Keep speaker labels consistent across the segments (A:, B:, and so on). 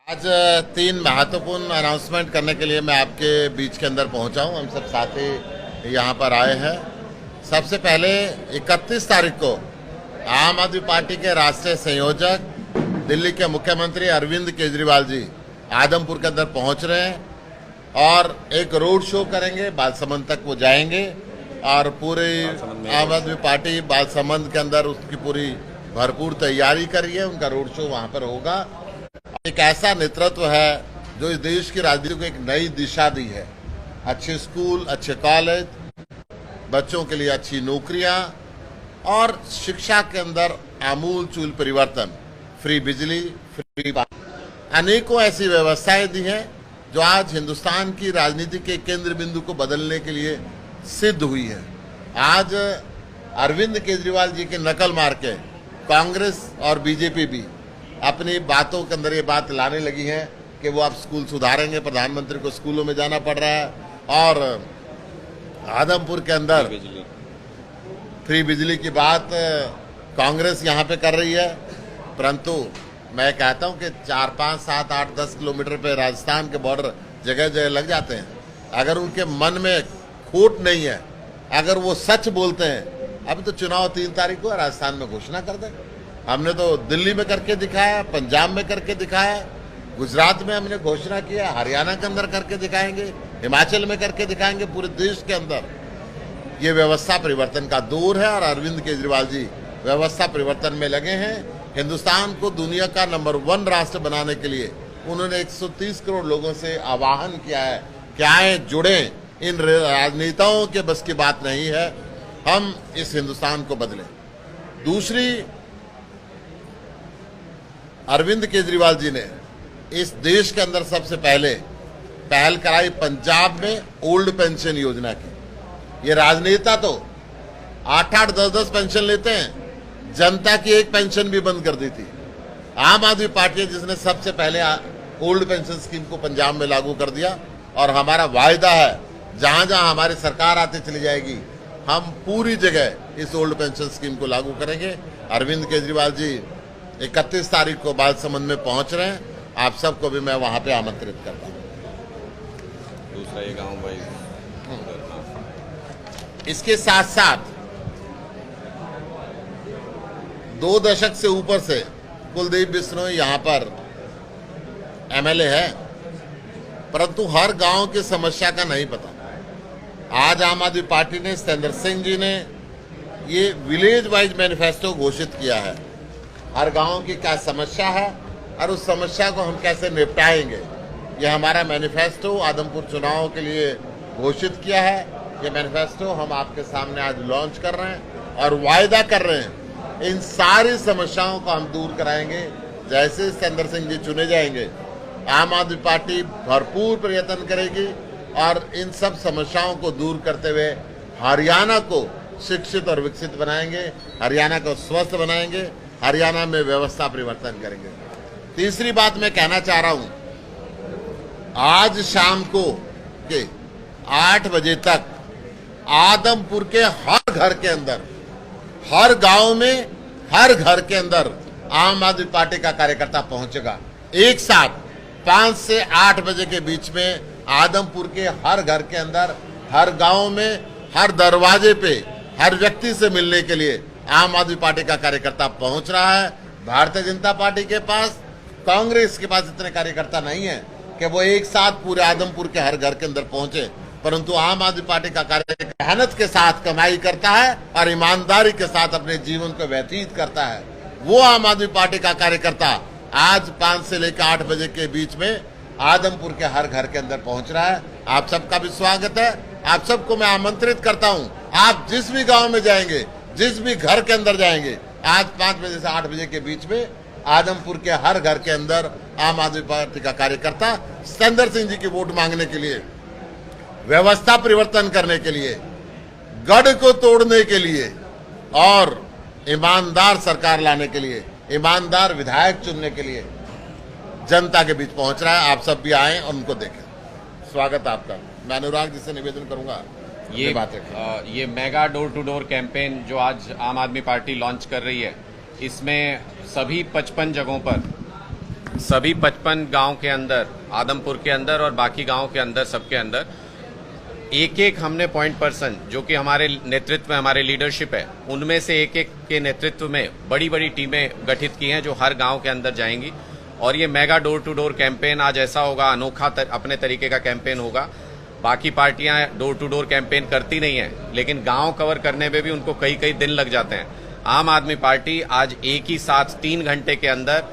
A: आज तीन महत्वपूर्ण अनाउंसमेंट करने के लिए मैं आपके बीच के अंदर पहुंचा हूं। हम सब साथी यहां पर आए हैं। सबसे पहले 31 तारीख को आम आदमी पार्टी के राष्ट्रीय संयोजक दिल्ली के मुख्यमंत्री अरविंद केजरीवाल जी आदमपुर के अंदर पहुंच रहे हैं और एक रोड शो करेंगे। बालसमंद तक वो जाएंगे और पूरी आम आदमी पार्टी बालसमंद के अंदर उसकी पूरी भरपूर तैयारी कर रही है। उनका रोड शो वहां पर होगा। एक ऐसा नेतृत्व है जो इस देश की राजनीति को एक नई दिशा दी है। अच्छे स्कूल, अच्छे कॉलेज, बच्चों के लिए अच्छी नौकरियां और शिक्षा के अंदर आमूल चूल परिवर्तन, फ्री बिजली, फ्री पानी, अनेकों ऐसी व्यवस्थाएं दी हैं जो आज हिंदुस्तान की राजनीति के केंद्र बिंदु को बदलने के लिए सिद्ध हुई है। आज अरविंद केजरीवाल जी की नकल मार के कांग्रेस और बीजेपी भी अपनी बातों के अंदर ये बात लाने लगी है कि वो अब स्कूल सुधारेंगे। प्रधानमंत्री को स्कूलों में जाना पड़ रहा है और आदमपुर के अंदर फ्री बिजली की बात कांग्रेस यहाँ पे कर रही है। परंतु मैं कहता हूँ कि 4, 5, 7, 8, 10 किलोमीटर पे राजस्थान के बॉर्डर जगह जगह लग जाते हैं। अगर उनके मन में खोट नहीं है, अगर वो सच बोलते हैं, अभी तो चुनाव 3 तारीख को राजस्थान में घोषणा कर दें। हमने तो दिल्ली में करके दिखाया, पंजाब में करके दिखाया, गुजरात में हमने घोषणा किया, हरियाणा के अंदर करके दिखाएंगे, हिमाचल में करके दिखाएंगे। पूरे देश के अंदर ये व्यवस्था परिवर्तन का दौर है और अरविंद केजरीवाल जी व्यवस्था परिवर्तन में लगे हैं। हिंदुस्तान को दुनिया का नंबर 1 राष्ट्र बनाने के लिए उन्होंने 130 करोड़ लोगों से आह्वान किया है कि आए, जुड़े। इन राजनेताओं के बस की बात नहीं है, हम इस हिंदुस्तान को बदलें। दूसरी, अरविंद केजरीवाल जी ने इस देश के अंदर सबसे पहले पहल कराई पंजाब में ओल्ड पेंशन योजना की। ये राजनेता तो 8-8, 10-10 पेंशन लेते हैं, जनता की एक पेंशन भी बंद कर दी थी। आम आदमी पार्टी है जिसने सबसे पहले ओल्ड पेंशन स्कीम को पंजाब में लागू कर दिया और हमारा वायदा है जहां जहां हमारी सरकार आती चली जाएगी, हम पूरी जगह इस ओल्ड पेंशन स्कीम को लागू करेंगे। अरविंद केजरीवाल जी 31 तारीख को बालसमंद में पहुंच रहे हैं। आप सबको भी मैं वहां पे आमंत्रित करता हूं।
B: दूसरा ये गांव भाई,
A: इसके साथ साथ 2 दशक से ऊपर से कुलदीप बिश्नोई यहाँ पर एमएलए है, परंतु हर गांव की समस्या का नहीं पता। आज आम आदमी पार्टी ने, सतेंद्र सिंह जी ने ये विलेज वाइज मैनिफेस्टो घोषित किया है। हर गांव की क्या समस्या है और उस समस्या को हम कैसे निपटाएंगे, ये हमारा मैनिफेस्टो आदमपुर चुनाव के लिए घोषित किया है। ये मैनिफेस्टो हम आपके सामने आज लॉन्च कर रहे हैं और वायदा कर रहे हैं इन सारी समस्याओं को हम दूर कराएंगे। जैसे सतेंद्र सिंह जी चुने जाएंगे, आम आदमी पार्टी भरपूर प्रयत्न करेगी और इन सब समस्याओं को दूर करते हुए हरियाणा को शिक्षित और विकसित बनाएंगे, हरियाणा को स्वस्थ बनाएंगे, हरियाणा में व्यवस्था परिवर्तन करेंगे। तीसरी बात मैं कहना चाह रहा हूं, आज शाम को के 8 बजे तक आदमपुर के हर घर के अंदर, हर गांव में, हर घर के अंदर आम आदमी पार्टी का कार्यकर्ता पहुंचेगा। एक साथ 5 से 8 बजे के बीच में आदमपुर के हर घर के अंदर, हर गांव में, हर दरवाजे पे, हर व्यक्ति से मिलने के लिए आम आदमी पार्टी का कार्यकर्ता पहुंच रहा है। भारतीय जनता पार्टी के पास, कांग्रेस के पास इतने कार्यकर्ता नहीं है कि वो एक साथ पूरे आदमपुर के हर घर के अंदर पहुंचे, परंतु आम आदमी पार्टी का कार्यकर्ता मेहनत के साथ कमाई करता है और ईमानदारी के साथ अपने जीवन को व्यतीत करता है। वो आम आदमी पार्टी का कार्यकर्ता आज 5 से लेकर 8 बजे के बीच में आदमपुर के हर घर के अंदर पहुंच रहा है। आप सबका भी स्वागत है। आप सबको मैं आमंत्रित करता हूं, आप जिस भी गांव में जाएंगे, जिस भी घर के अंदर जाएंगे, आज 5 बजे से 8 बजे के बीच में आदमपुर के हर घर के अंदर आम आदमी पार्टी का कार्यकर्ता सतेंद्र सिंह जी की वोट मांगने के लिए, व्यवस्था परिवर्तन करने के लिए, गढ़ को तोड़ने के लिए और ईमानदार सरकार लाने के लिए, ईमानदार विधायक चुनने के लिए जनता के बीच पहुंच रहा है। आप सब भी आए और उनको देखें। स्वागत आपका। मैं अनुराग जी से निवेदन करूंगा
B: ये mega door to door campaign जो आज आम आदमी पार्टी लॉन्च कर रही है, इसमें सभी 55 जगहों पर सभी 55 गांव के अंदर, आदमपुर के अंदर और बाकी गांव के अंदर, सबके अंदर एक एक हमने पॉइंट पर्सन जो कि हमारे नेतृत्व में, हमारे लीडरशिप है, उनमें से एक एक के नेतृत्व में बड़ी बड़ी टीमें गठित की हैं जो हर गांव के अंदर जाएंगी। और ये mega door to door campaign आज ऐसा होगा, अनोखा अपने तरीके का कैंपेन होगा। बाकी पार्टियां डोर टू डोर कैंपेन करती नहीं है, लेकिन गांव कवर करने में भी उनको कई कई दिन लग जाते हैं। आम आदमी पार्टी आज एक ही साथ 3 घंटे के अंदर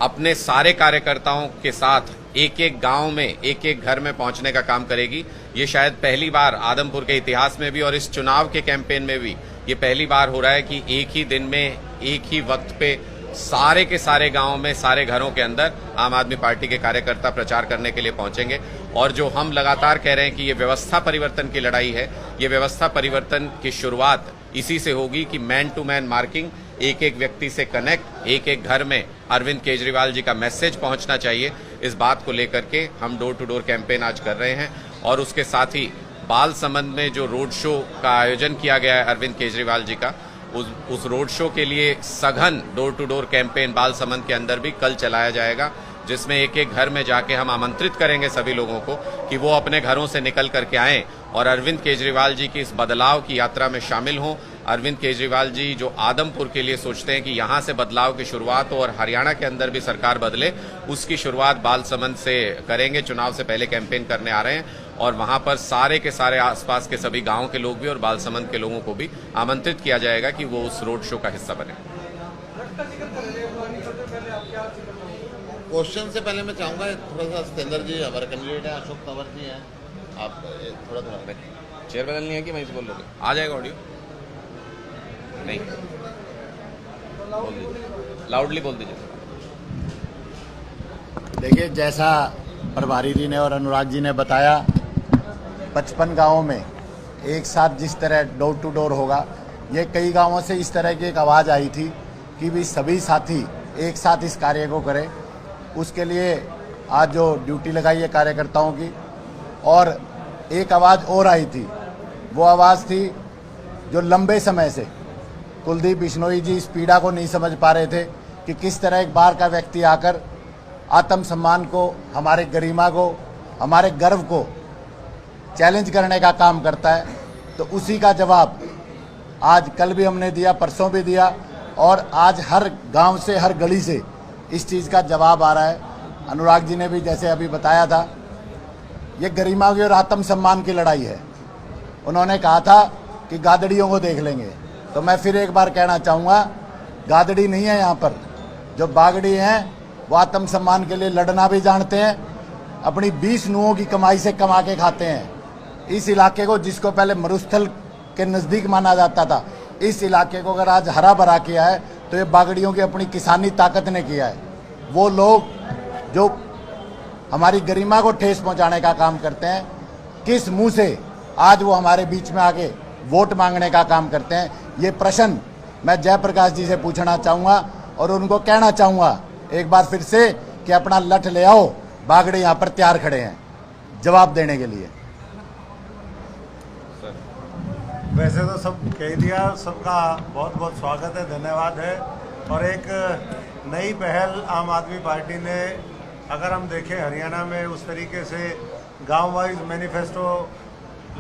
B: अपने सारे कार्यकर्ताओं के साथ एक एक गांव में, एक एक घर में पहुंचने का काम करेगी। ये शायद पहली बार आदमपुर के इतिहास में भी और इस चुनाव के कैंपेन में भी ये पहली बार हो रहा है कि एक ही दिन में, एक ही वक्त पे सारे के सारे गांव में, सारे घरों के अंदर आम आदमी पार्टी के कार्यकर्ता प्रचार करने के लिए पहुंचेंगे। और जो हम लगातार कह रहे हैं कि ये व्यवस्था परिवर्तन की लड़ाई है, ये व्यवस्था परिवर्तन की शुरुआत इसी से होगी कि मैन टू मैन मार्किंग, एक एक व्यक्ति से कनेक्ट, एक एक घर में अरविंद केजरीवाल जी का मैसेज पहुंचना चाहिए। इस बात को लेकर के हम डोर टू डोर कैंपेन आज कर रहे हैं। और उसके साथ ही बाल संबंध में जो रोड शो का आयोजन किया गया है अरविंद केजरीवाल जी का, उस रोड शो के लिए सघन डोर टू डोर कैंपेन बाल संबंध के अंदर भी कल चलाया जाएगा, जिसमें एक एक घर में जाके हम आमंत्रित करेंगे सभी लोगों को कि वो अपने घरों से निकल करके आएं और अरविंद केजरीवाल जी की इस बदलाव की यात्रा में शामिल हों। अरविंद केजरीवाल जी जो आदमपुर के लिए सोचते हैं कि यहां से बदलाव की शुरुआत हो और हरियाणा के अंदर भी सरकार बदले, उसकी शुरुआत बाल संबंध से करेंगे। चुनाव से पहले कैंपेन करने आ रहे हैं और वहां पर सारे के सारे आसपास के सभी गांव के लोग भी और बाल संबंध के लोगों को भी आमंत्रित किया जाएगा कि वो उस रोड शो का हिस्सा बने।
A: क्वेश्चन से पहले मैं चाहूंगा थोड़ा सा सतेंद्र जी हमारे कैंडिडेट हैं, अशोक तंवर जी हैं, आप थोड़ा
B: चेयर बदलनी है कि वहीं से बोल लोगे? आ जाएगा ऑडियो? नहीं, बोल दीजिए, लाउडली बोल दीजिए।
C: देखिए, जैसा प्रभारी जी ने और अनुराग जी ने बताया, 55 गांवों में एक साथ जिस तरह डोर टू डोर होगा, ये कई गांवों से इस तरह की एक आवाज़ आई थी कि भी सभी साथी एक साथ इस कार्य को करें। उसके लिए आज जो ड्यूटी लगाई है कार्यकर्ताओं की, और एक आवाज़ और आई थी, वो आवाज़ थी जो लंबे समय से कुलदीप बिश्नोई जी इस पीड़ा को नहीं समझ पा रहे थे कि किस तरह एक बार का व्यक्ति आकर आत्मसम्मान को, हमारे गरिमा को, हमारे गर्व को चैलेंज करने का काम करता है। तो उसी का जवाब आज कल भी हमने दिया, परसों भी दिया, और आज हर गांव से, हर गली से इस चीज़ का जवाब आ रहा है। अनुराग जी ने भी जैसे अभी बताया था, ये गरिमा की और आत्मसम्मान की लड़ाई है। उन्होंने कहा था कि गादड़ियों को देख लेंगे, तो मैं फिर एक बार कहना चाहूँगा, गादड़ी नहीं है यहाँ पर। जो बागड़ी हैं वो आत्मसम्मान के लिए लड़ना भी जानते हैं, अपनी 20 नुओं की कमाई से कमा के खाते हैं। इस इलाके को, जिसको पहले मरुस्थल के नज़दीक माना जाता था, इस इलाके को अगर आज हरा भरा किया है तो ये बागड़ियों की अपनी किसानी ताकत ने किया है। वो लोग जो हमारी गरिमा को ठेस पहुंचाने का काम करते हैं, किस मुंह से आज वो हमारे बीच में आके वोट मांगने का काम करते हैं, ये प्रश्न मैं जयप्रकाश जी से पूछना चाहूँगा और उनको कहना चाहूँगा एक बार फिर से कि अपना लठ ले आओ, बागड़े यहाँ पर तैयार खड़े हैं जवाब देने के लिए।
D: वैसे तो सब कह दिया, सबका बहुत बहुत स्वागत है, धन्यवाद है। और एक नई पहल आम आदमी पार्टी ने, अगर हम देखें हरियाणा में, उस तरीके से गांव वाइज मैनिफेस्टो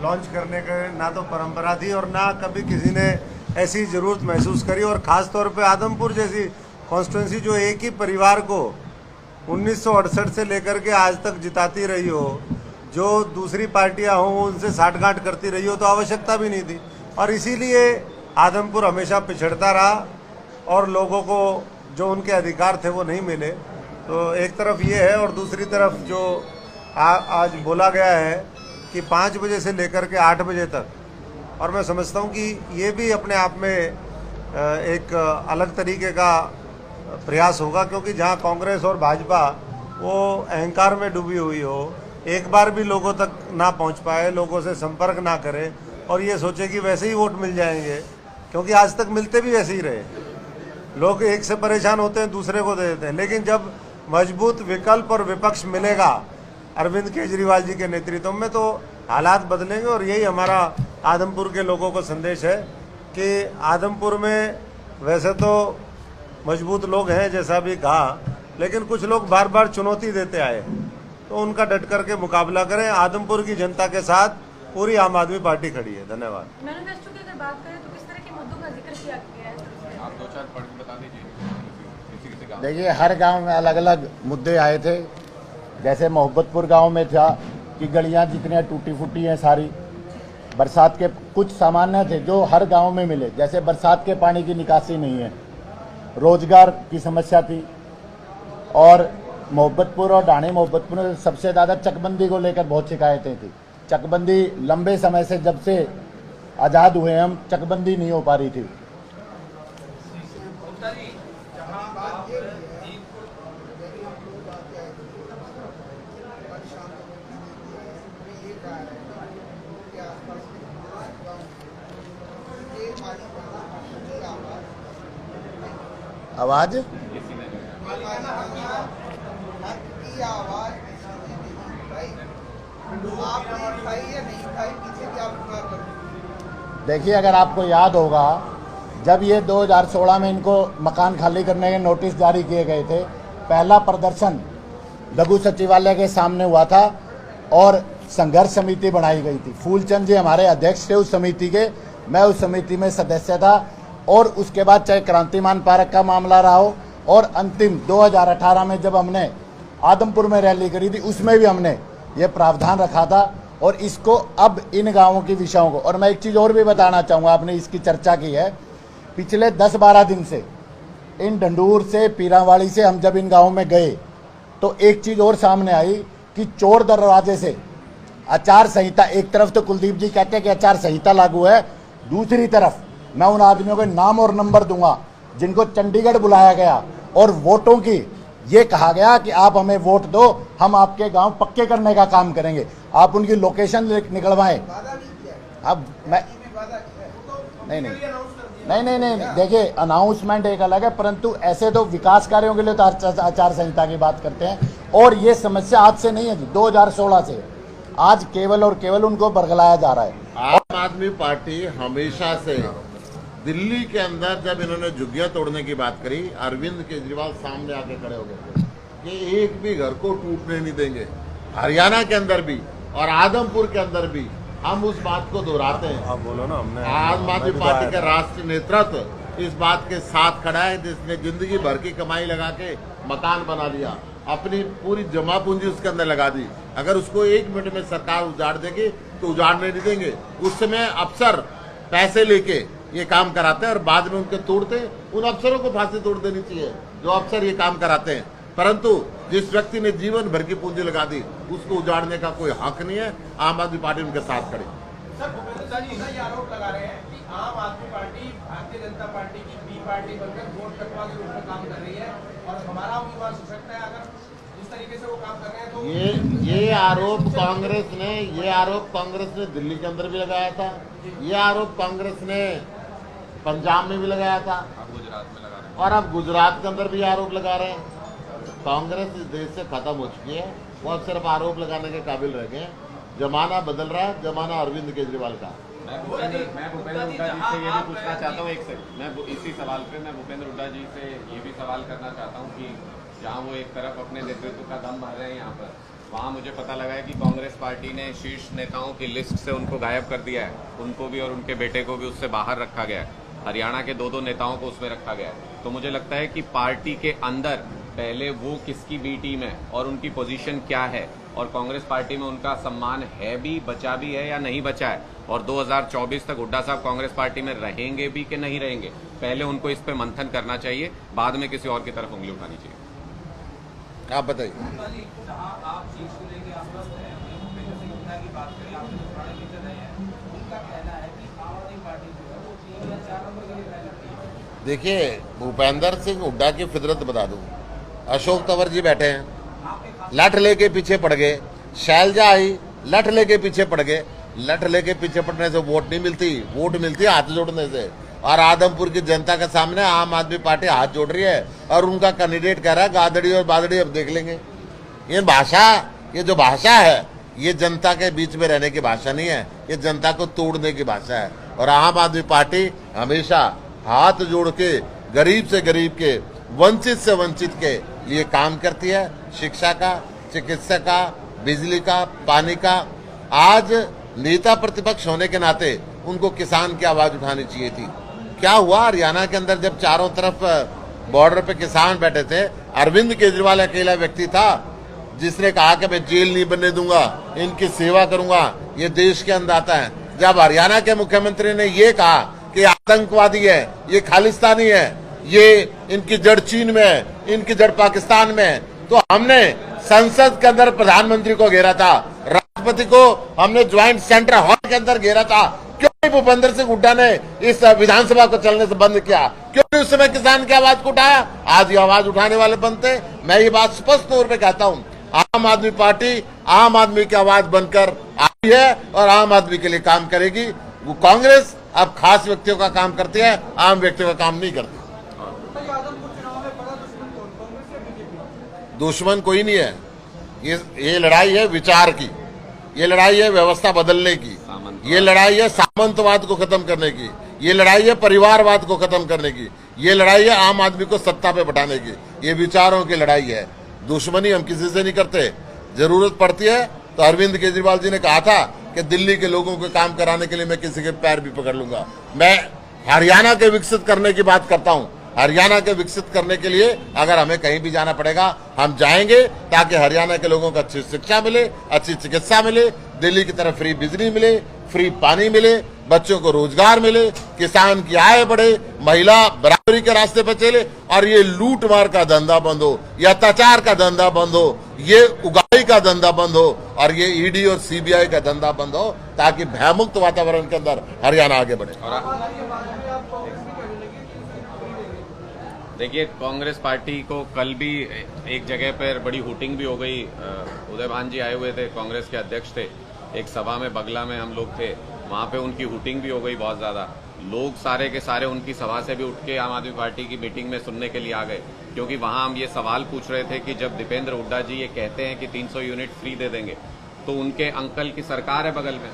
D: लॉन्च करने का ना तो परंपरा थी और ना कभी किसी ने ऐसी ज़रूरत महसूस करी। और ख़ास तौर पे आदमपुर जैसी कॉन्स्टिट्यूंसी जो एक ही परिवार को 1968 से लेकर के आज तक जिताती रही हो, जो दूसरी पार्टियां हों उनसे साठगांठ करती रही हो, तो आवश्यकता भी नहीं थी। और इसीलिए आदमपुर हमेशा पिछड़ता रहा और लोगों को जो उनके अधिकार थे वो नहीं मिले। तो एक तरफ ये है, और दूसरी तरफ जो आज बोला गया है कि 5 बजे से लेकर के 8 बजे तक, और मैं समझता हूँ कि ये भी अपने आप में एक अलग तरीके का प्रयास होगा, क्योंकि जहाँ कांग्रेस और भाजपा वो अहंकार में डूबी हुई हो, एक बार भी लोगों तक ना पहुँच पाए, लोगों से संपर्क ना करे और ये सोचे कि वैसे ही वोट मिल जाएंगे, क्योंकि आज तक मिलते भी वैसे ही रहे। लोग एक से परेशान होते हैं, दूसरे को दे देते हैं। लेकिन जब मजबूत विकल्प और विपक्ष मिलेगा अरविंद केजरीवाल जी के नेतृत्व में, तो हालात बदलेंगे। और यही हमारा आदमपुर के लोगों को संदेश है कि आदमपुर में वैसे तो मजबूत लोग हैं जैसा भी कहा, लेकिन कुछ लोग बार बार चुनौती देते आए, तो उनका डट करके मुकाबला करें। आदमपुर की जनता के साथ पूरी आम आदमी पार्टी खड़ी है। धन्यवाद।
E: मैनिफेस्टो की अगर बात करें तो किस तरह के मुद्दों का जिक्र किया गया है?
B: आप 2-4 पढ़ के बता दीजिए किसी गाँव।
C: देखिए, हर गांव में अलग अलग मुद्दे आए थे। जैसे मोहब्बतपुर गांव में था कि गलियां जितनी टूटी फूटी हैं सारी, बरसात के कुछ सामान्य थे जो हर गांव में मिले, जैसे बरसात के पानी की निकासी नहीं है, रोजगार की समस्या थी, और मोहब्बतपुर और ढाणी मोहब्बतपुर में सबसे ज़्यादा चकबंदी को लेकर बहुत शिकायतें थी। चकबंदी लंबे समय से, जब से आज़ाद हुए हम, चकबंदी नहीं हो पा रही थी। आवाज देखिए, अगर आपको याद होगा, जब ये 2016 में इनको मकान खाली करने के नोटिस जारी किए गए थे, पहला प्रदर्शन लघु सचिवालय के सामने हुआ था और संघर्ष समिति बनाई गई थी। फूलचंद जी हमारे अध्यक्ष थे उस समिति के, मैं उस समिति में सदस्य था। और उसके बाद चाहे क्रांतिमान पार्क का मामला रहा हो, और अंतिम 2018 में जब हमने आदमपुर में रैली करी थी, उसमें भी हमने ये प्रावधान रखा था। और इसको अब इन गांवों की विषयों को, और मैं एक चीज़ और भी बताना चाहूँगा, आपने इसकी चर्चा की है, पिछले 10-12 दिन से इन ढंडूर से, पीरावाड़ी से हम जब इन गाँवों में गए तो एक चीज़ और सामने आई कि चोर दरवाजे से आचार संहिता, एक तरफ तो कुलदीप जी कहते हैं कि आचार संहिता लागू है, दूसरी तरफ मैं उन आदमियों के नाम और नंबर दूंगा जिनको चंडीगढ़ बुलाया गया और वोटों की ये कहा गया कि आप हमें वोट दो, हम आपके गांव पक्के करने का काम करेंगे। आप उनकी लोकेशन निकलवाएं। अब मैं नहीं, देखिए, अनाउंसमेंट एक अलग है, परंतु ऐसे तो विकास कार्यों के लिए तो आचार संहिता की बात करते हैं। और ये समस्या आज से नहीं है जी, 2016 से आज केवल और केवल उनको बरगलाया जा रहा है।
A: आम आदमी पार्टी हमेशा से दिल्ली के अंदर जब इन्होंने झुग्गियां तोड़ने की बात करी, अरविंद केजरीवाल सामने आके खड़े हो गए थे कि एक भी घर को टूटने नहीं देंगे। हरियाणा के अंदर भी और आदमपुर के अंदर भी हम उस बात को दोहराते हैं।
D: आप बोलो ना। हमने
A: आम आदमी पार्टी का राष्ट्रीय नेतृत्व इस बात के साथ खड़ा है, जिसने जिंदगी भर की कमाई लगा के मकान बना लिया, अपनी पूरी जमा पूंजी उसके अंदर लगा दी। अगर उसको 1 मिनट में सरकार उजाड़ देगी तो उजाड़ने नहीं देंगे। उस समय अफसर पैसे लेके ये काम कराते हैं और बाद में उनके तोड़ते। उन अफसरों को फांसी तोड़ देनी चाहिए जो अफसर ये काम कराते हैं, परंतु जिस व्यक्ति ने जीवन भर की पूंजी लगा दी उसको उजाड़ने का कोई हक नहीं है। आम आदमी पार्टी उनके साथ खड़ी।
F: सर, गुप्ता जी ये आरोप लगा रहे हैं कि आम आदमी पार्टी भारतीय जनता पार्टी की बी पार्टी बनकर वोट कटवा के रूप में काम कर रही है और हमारा उम्मीदवार सशक्त है। अगर इस तरीके से वो काम कर रहे हैं तो
A: ये आरोप कांग्रेस ने दिल्ली के अंदर भी लगाया था, ये आरोप कांग्रेस ने पंजाब में भी लगाया था,
B: गुजरात में लगा रहे हैं।
A: और अब गुजरात के अंदर भी आरोप लगा रहे हैं। कांग्रेस इस देश से खत्म हो चुकी है, वो अब सिर्फ आरोप लगाने के काबिल रह गए। जमाना बदल रहा है, जमाना अरविंद केजरीवाल का।
B: मैं भूपेंद्र हुड्डा जी से ये भी पूछना चाहता हूँ, एक सेकंड, मैं इसी सवाल पे मैं भूपेंद्र हुड्डा जी से ये भी सवाल करना चाहता हूँ कि जहाँ वो एक तरफ अपने नेतृत्व का दम भर रहे हैं यहाँ पर, वहाँ मुझे पता लगा है कि कांग्रेस पार्टी ने शीर्ष नेताओं की लिस्ट से उनको गायब कर दिया है, उनको भी और उनके बेटे को भी उससे बाहर रखा गया है। हरियाणा के 2 नेताओं को उसमें रखा गया है। तो मुझे लगता है कि पार्टी के अंदर पहले वो किसकी बी टीम है और उनकी पोजीशन क्या है, और कांग्रेस पार्टी में उनका सम्मान है भी, बचा भी है या नहीं बचा है, और 2024 तक हुड्डा साहब कांग्रेस पार्टी में रहेंगे भी कि नहीं रहेंगे, पहले उनको इस पे मंथन करना चाहिए, बाद में किसी और की तरफ उंगली उठानी चाहिए।
A: आप बताइए।
F: आप सीट को लेकर आश्वस्त हैं, भूपेंद्र सिंह हुड्डा की बात करें, आपसे जो पुराने लीडर रहे हैं, उनका कहना है कि आम आदमी पार्टी जो है वो 3 या 4 नंबर के लिए तय करती है।
A: देखिए, भूपेंद्र सिंह हुड्डा की फितरत बता दूं, अशोक तंवर जी बैठे हैं, लठ लेके पीछे पड़ गए, शैलजा आई लठ लेके पीछे पड़ गए। लठ लेके पीछे पड़ने से वोट नहीं मिलती, वोट मिलती है हाथ जोड़ने से। और आदमपुर की जनता के सामने आम आदमी पार्टी हाथ जोड़ रही है और उनका कैंडिडेट कह रहा है गादड़ी और बादड़ी अब देख लेंगे। ये भाषा, ये जो भाषा है, ये जनता के बीच में रहने की भाषा नहीं है, ये जनता को तोड़ने की भाषा है। और आम आदमी पार्टी हमेशा हाथ जोड़ के गरीब से गरीब के, वंचित से वंचित के लिए काम करती है, शिक्षा का, चिकित्सा का, बिजली का, पानी का। आज नेता प्रतिपक्ष होने के नाते उनको किसान की आवाज उठानी चाहिए थी। क्या हुआ हरियाणा के अंदर जब चारों तरफ बॉर्डर पे किसान बैठे थे, अरविंद केजरीवाल अकेला व्यक्ति था जिसने कहा कि मैं जेल नहीं बनने दूंगा, इनकी सेवा करूंगा, ये देश के अन्नदाता है। जब हरियाणा के मुख्यमंत्री ने ये कहा कि आतंकवादी है, ये खालिस्तानी है, ये इनकी जड़ चीन में है, इनकी जड़ पाकिस्तान में है, तो हमने संसद के अंदर प्रधानमंत्री को घेरा था, राष्ट्रपति को हमने ज्वाइंट सेंटर हॉल के अंदर घेरा था। क्यों नहीं भूपेंद्र सिंह हुड्डा ने इस विधानसभा को चलने से बंद किया? क्यों नहीं उस समय किसान की आवाज को उठाया? आज ये आवाज उठाने वाले बनते। मैं ये बात स्पष्ट तौर पे कहता हूं, आम आदमी पार्टी आम आदमी की आवाज बनकर आई है और आम आदमी के लिए काम करेगी। वो कांग्रेस अब खास व्यक्तियों का काम करती है, आम व्यक्तियों का काम नहीं करती। दुश्मन कोई नहीं है। ये लड़ाई है विचार की, ये लड़ाई है व्यवस्था बदलने की, ये लड़ाई है सामंतवाद को खत्म करने की, ये लड़ाई है परिवारवाद को खत्म करने की, ये लड़ाई है आम आदमी को सत्ता पे बैठाने की। ये विचारों की लड़ाई है। दुश्मनी हम किसी से नहीं करते। जरूरत पड़ती है तो अरविंद केजरीवाल जी ने कहा था कि दिल्ली के लोगों को काम कराने के लिए मैं किसी के पैर भी पकड़ लूंगा। मैं हरियाणा के विकसित करने की बात करता हूं। हरियाणा के विकसित करने के लिए अगर हमें कहीं भी जाना पड़ेगा हम जाएंगे, ताकि हरियाणा के लोगों को अच्छी शिक्षा मिले, अच्छी चिकित्सा मिले, दिल्ली की तरफ फ्री बिजली मिले, फ्री पानी मिले, बच्चों को रोजगार मिले, किसान की आय बढ़े, महिला बराबरी के रास्ते पर चले और ये लूट मार का धंधा बंद हो, ये अत्याचार का धंधा बंद हो, ये उगाही का धंधा बंद हो और ये ईडी और सीबीआई का धंधा बंद हो, ताकि भयमुक्त वातावरण के अंदर हरियाणा आगे बढ़े।
B: देखिए, कांग्रेस पार्टी को कल भी एक जगह पर बड़ी हुटिंग भी हो गई। उदय भान जी आए हुए थे, कांग्रेस के अध्यक्ष थे, एक सभा में बगला में हम लोग थे, वहां पे उनकी हुटिंग भी हो गई बहुत ज्यादा। लोग सारे के सारे उनकी सभा से भी उठ के आम आदमी पार्टी की मीटिंग में सुनने के लिए आ गए, क्योंकि वहां हम ये सवाल पूछ रहे थे कि जब दीपेंद्र हुड्डा जी ये कहते हैं कि 300 यूनिट फ्री दे देंगे, तो उनके अंकल की सरकार है बगल में,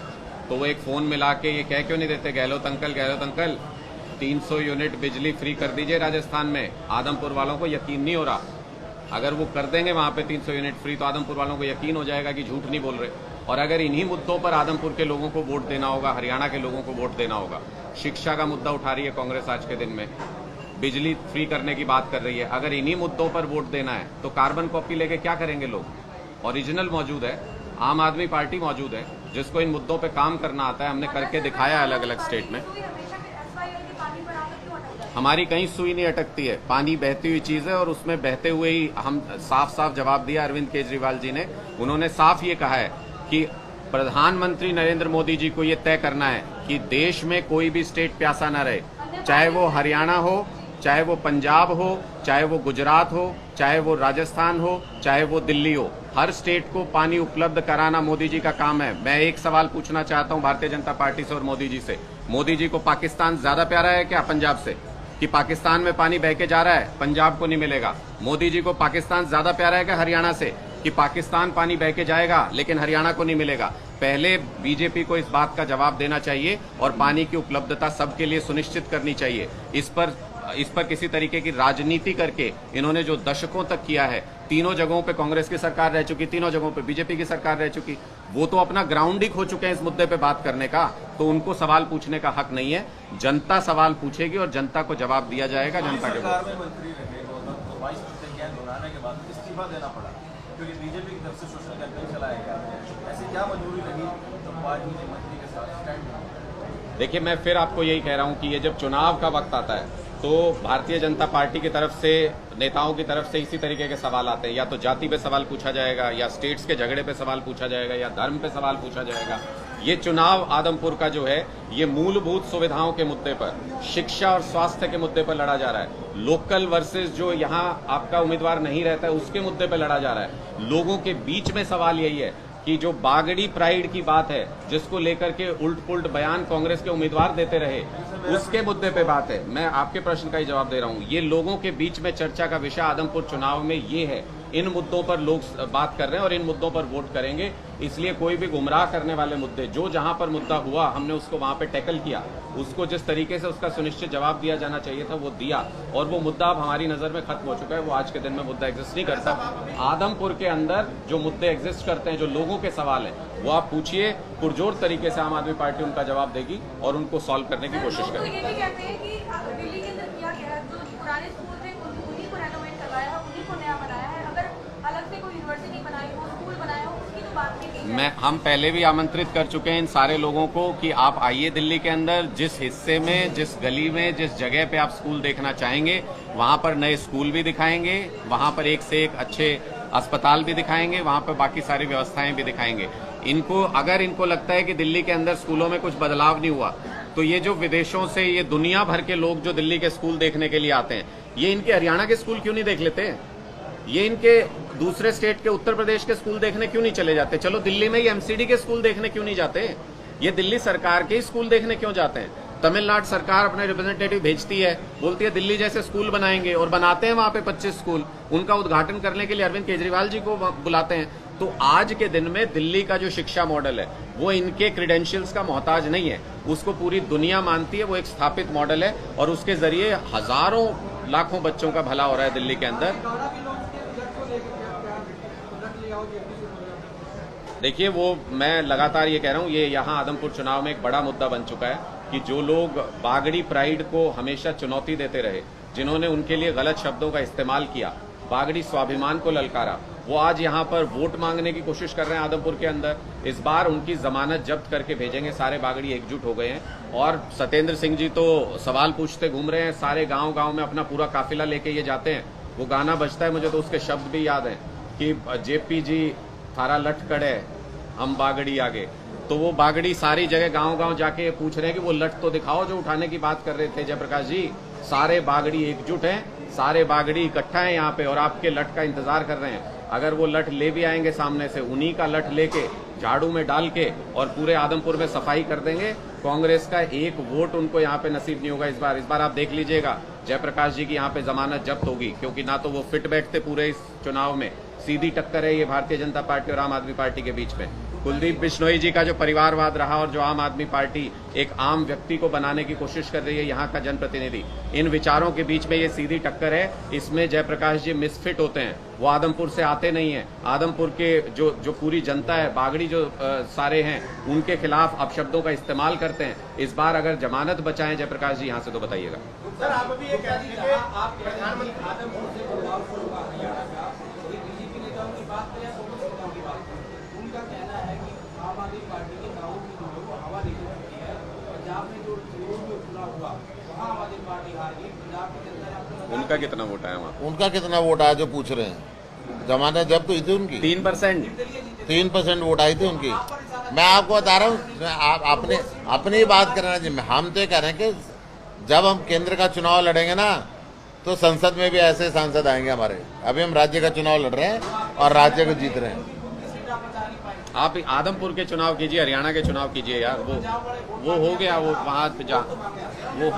B: तो वो एक फोन मिला के ये कह क्यों नहीं देते, गहलोत अंकल 300 यूनिट बिजली फ्री कर दीजिए राजस्थान में। आदमपुर वालों को यकीन नहीं हो रहा। अगर वो कर देंगे वहां पे 300 यूनिट फ्री, तो आदमपुर वालों को यकीन हो जाएगा कि झूठ नहीं बोल रहे। और अगर इन्हीं मुद्दों पर आदमपुर के लोगों को वोट देना होगा, हरियाणा के लोगों को वोट देना होगा। शिक्षा का मुद्दा उठा रही है कांग्रेस आज के दिन में, बिजली फ्री करने की बात कर रही है। अगर इन्हीं मुद्दों पर वोट देना है तो कार्बन कॉपी लेके क्या करेंगे लोग? ओरिजिनल मौजूद है, आम आदमी पार्टी मौजूद है, जिसको इन मुद्दों पर काम करना आता है। हमने करके दिखाया अलग अलग स्टेट में। हमारी कहीं सुई नहीं अटकती है, पानी बहती हुई चीज है और उसमें बहते हुए ही हम साफ साफ जवाब दिया अरविंद केजरीवाल जी ने। उन्होंने साफ ये कहा है कि प्रधानमंत्री नरेंद्र मोदी जी को ये तय करना है कि देश में कोई भी स्टेट प्यासा न रहे, चाहे वो हरियाणा हो, चाहे वो पंजाब हो, चाहे वो गुजरात हो, चाहे वो राजस्थान हो, चाहे वो दिल्ली हो। हर स्टेट को पानी उपलब्ध कराना मोदी जी का काम है। मैं एक सवाल पूछना चाहता हूं भारतीय जनता पार्टी से और मोदी जी से। मोदी जी को पाकिस्तान ज्यादा प्यारा है क्या पंजाब से? कि पाकिस्तान में पानी बह के जा रहा है, पंजाब को नहीं मिलेगा। मोदी जी को पाकिस्तान ज्यादा प्यारा है क्या हरियाणा से? कि पाकिस्तान पानी बह के जाएगा लेकिन हरियाणा को नहीं मिलेगा। पहले बीजेपी को इस बात का जवाब देना चाहिए और पानी की उपलब्धता सबके लिए सुनिश्चित करनी चाहिए। इस पर किसी तरीके की राजनीति करके इन्होंने जो दशकों तक किया है, तीनों जगहों पे कांग्रेस की सरकार रह चुकी, तीनों जगहों पे बीजेपी की सरकार रह चुकी, वो तो अपना ग्राउंड ही खो चुके हैं इस मुद्दे पे बात करने का। तो उनको सवाल पूछने का हक नहीं है। जनता सवाल पूछेगी और जनता को जवाब दिया जाएगा। जनता के
G: मंत्री रहे तो वाइस प्रेसिडेंट दोहराने के बाद इस्तीफा देना पड़ा क्योंकि बीजेपी की तरफ से सोशल कैंपेन चलाया गया। ऐसी क्या मजबूरी रही तो पार्टी ने मंत्री के साथ स्टैंड?
B: देखिए, मैं फिर आपको यही कह रहा हूं कि ये जब चुनाव का वक्त आता है तो भारतीय जनता पार्टी की तरफ से, नेताओं की तरफ से इसी तरीके के सवाल आते हैं। या तो जाति पे सवाल पूछा जाएगा, या स्टेट्स के झगड़े पे सवाल पूछा जाएगा, या धर्म पे सवाल पूछा जाएगा। ये चुनाव आदमपुर का जो है, ये मूलभूत सुविधाओं के मुद्दे पर, शिक्षा और स्वास्थ्य के मुद्दे पर लड़ा जा रहा है। लोकल वर्सेस जो यहाँ आपका उम्मीदवार नहीं रहता है, उसके मुद्दे पर लड़ा जा रहा है। लोगों के बीच में सवाल यही है कि जो बागड़ी प्राइड की बात है, जिसको लेकर के उल्ट पुल्ट बयान कांग्रेस के उम्मीदवार देते रहे, उसके मुद्दे पे बात है। मैं आपके प्रश्न का ही जवाब दे रहा हूं। ये लोगों के बीच में चर्चा का विषय आदमपुर चुनाव में ये है इन मुद्दों पर लोग बात कर रहे हैं और इन मुद्दों पर वोट करेंगे। इसलिए कोई भी गुमराह करने वाले मुद्दे, जो जहां पर मुद्दा हुआ हमने उसको वहां पे टैकल किया, उसको जिस तरीके से उसका सुनिश्चित जवाब दिया जाना चाहिए था वो दिया, और वो मुद्दा अब हमारी नजर में खत्म हो चुका है। वो आज के दिन में मुद्दा एग्जिस्ट नहीं करता। आदमपुर के अंदर जो मुद्दे एग्जिस्ट करते हैं, जो लोगों के सवाल हैं, वो आप पूछिए, पुरजोर तरीके से आम आदमी पार्टी उनका जवाब देगी और उनको सॉल्व करने की कोशिश
E: तो
B: करेगी।
E: ये भी कहते हैं कि दिल्ली के अंदर किया गया है, जो पुराने स्कूल थे उन्हीं को रेनोवेट करवाया है, उन्हीं को नया बनाया है। अगर अलग से कोई यूनिवर्सिटी बनाई हो, स्कूल बनाया हो, उसकी तो बात नहीं की है।
B: हम पहले भी आमंत्रित कर चुके हैं इन सारे लोगों को कि आप आइए दिल्ली के अंदर, जिस हिस्से में, जिस गली में, जिस जगह पे आप स्कूल देखना चाहेंगे वहां पर नए स्कूल भी दिखाएंगे, वहां पर एक से एक अच्छे अस्पताल भी दिखाएंगे, वहां पर बाकी सारी व्यवस्थाएं भी दिखाएंगे। इनको अगर इनको लगता है कि दिल्ली के अंदर स्कूलों में कुछ बदलाव नहीं हुआ, तो ये जो विदेशों से, ये दुनिया भर के लोग जो दिल्ली के स्कूल देखने के लिए आते हैं, ये इनके हरियाणा के स्कूल क्यों नहीं देख लेते? ये इनके दूसरे स्टेट के, उत्तर प्रदेश के स्कूल देखने क्यों नहीं चले जाते? चलो दिल्ली में ही एमसीडी के स्कूल देखने क्यों नहीं जाते? ये दिल्ली सरकार के स्कूल देखने क्यों जाते हैं? तमिलनाडु सरकार अपने रिप्रेजेंटेटिव भेजती है, बोलती है दिल्ली जैसे स्कूल बनाएंगे, और बनाते हैं वहां पे 25 स्कूल। उनका उद्घाटन करने के लिए अरविंद केजरीवाल जी को बुलाते हैं। तो आज के दिन में दिल्ली का जो शिक्षा मॉडल है वो इनके क्रेडेंशियल्स का मोहताज नहीं है, उसको पूरी दुनिया मानती है। वो एक स्थापित मॉडल है और उसके जरिए हजारों लाखों बच्चों का भला हो रहा है दिल्ली के अंदर। देखिए, वो मैं लगातार ये कह रहा हूँ, ये यहाँ आदमपुर चुनाव में एक बड़ा मुद्दा बन चुका है कि जो लोग बागड़ी प्राइड को हमेशा चुनौती देते रहे, जिन्होंने उनके लिए गलत शब्दों का इस्तेमाल किया, बागड़ी स्वाभिमान को ललकारा, वो आज यहाँ पर वोट मांगने की कोशिश कर रहे हैं आदमपुर के अंदर। इस बार उनकी जमानत जब्त करके भेजेंगे। सारे बागड़ी एकजुट हो गए हैं और सत्येंद्र सिंह जी तो सवाल पूछते घूम रहे हैं। सारे गांव गांव में अपना पूरा काफिला लेके ये जाते हैं। वो गाना बजता है, मुझे तो उसके शब्द भी याद हैं कि जेपी जी थारा लठ कड़े हम बागड़ी आगे। तो वो बागड़ी सारी जगह गांव गांव जाके पूछ रहे हैं कि वो लठ तो दिखाओ जो उठाने की बात कर रहे थे जयप्रकाश जी। सारे बागड़ी एकजुट हैं, सारे बागड़ी इकट्ठा हैं यहाँ पे और आपके लठ का इंतजार कर रहे हैं। अगर वो लठ ले भी आएंगे सामने से, उन्हीं का लठ लेके झाड़ू में डाल के और पूरे आदमपुर में सफाई कर देंगे। कांग्रेस का एक वोट उनको यहाँ पे नसीब नहीं होगा इस बार। इस बार आप देख लीजिएगा जयप्रकाश जी की यहाँ पे जमानत जब्त होगी, क्योंकि ना तो वो फिट बैठते पूरे इस चुनाव में। सीधी टक्कर है ये भारतीय जनता पार्टी और आम आदमी पार्टी के बीच में। कुलदीप बिश्नोई जी का जो परिवारवाद रहा और जो आम आदमी पार्टी एक आम व्यक्ति को बनाने की कोशिश कर रही है यहाँ का जनप्रतिनिधि, इन विचारों के बीच में ये सीधी टक्कर है। इसमें जयप्रकाश जी मिसफिट होते हैं। वो आदमपुर से आते नहीं है। आदमपुर के जो पूरी जनता है, बागड़ी जो सारे हैं, उनके खिलाफ अपशब्दों का इस्तेमाल करते हैं। इस बार अगर जमानत बचाएं जयप्रकाश जी यहाँ से तो बताइएगा।
F: सर, आप अभी ये कह दीजिए, आप प्रधानमंत्री आदमपुर से बदलाव शुरू हुआ हरियाणा का, ये बीजेपी नेताओं की बात करें या कांग्रेस नेताओं की बात करें, उनका कहना है कि आम आदमी पार्टी के गाँवों की जो है वो हवा निकल चुकी है। पंजाब में जो चुनाव हुआ वहाँ आम आदमी पार्टी हार गई। पंजाब की जनता ने
B: उनका कितना वोट आया वहाँ?
A: उनका कितना वोट आया जो पूछ रहे हैं? जमानत जब्त हुई थी उनकी 3% वोट आई थी उनकी। मैं आपको बता रहा हूँ, आप अपनी बात करना जी। हम तो ये कह रहे हैं कि जब हम केंद्र का चुनाव लड़ेंगे ना, तो संसद में भी ऐसे सांसद आएंगे हमारे। अभी हम राज्य का चुनाव लड़ रहे हैं और राज्य को जीत रहे हैं।
B: आप आदमपुर के चुनाव कीजिए, हरियाणा के चुनाव कीजिए यार। वो हो गया, वो वहां जा वो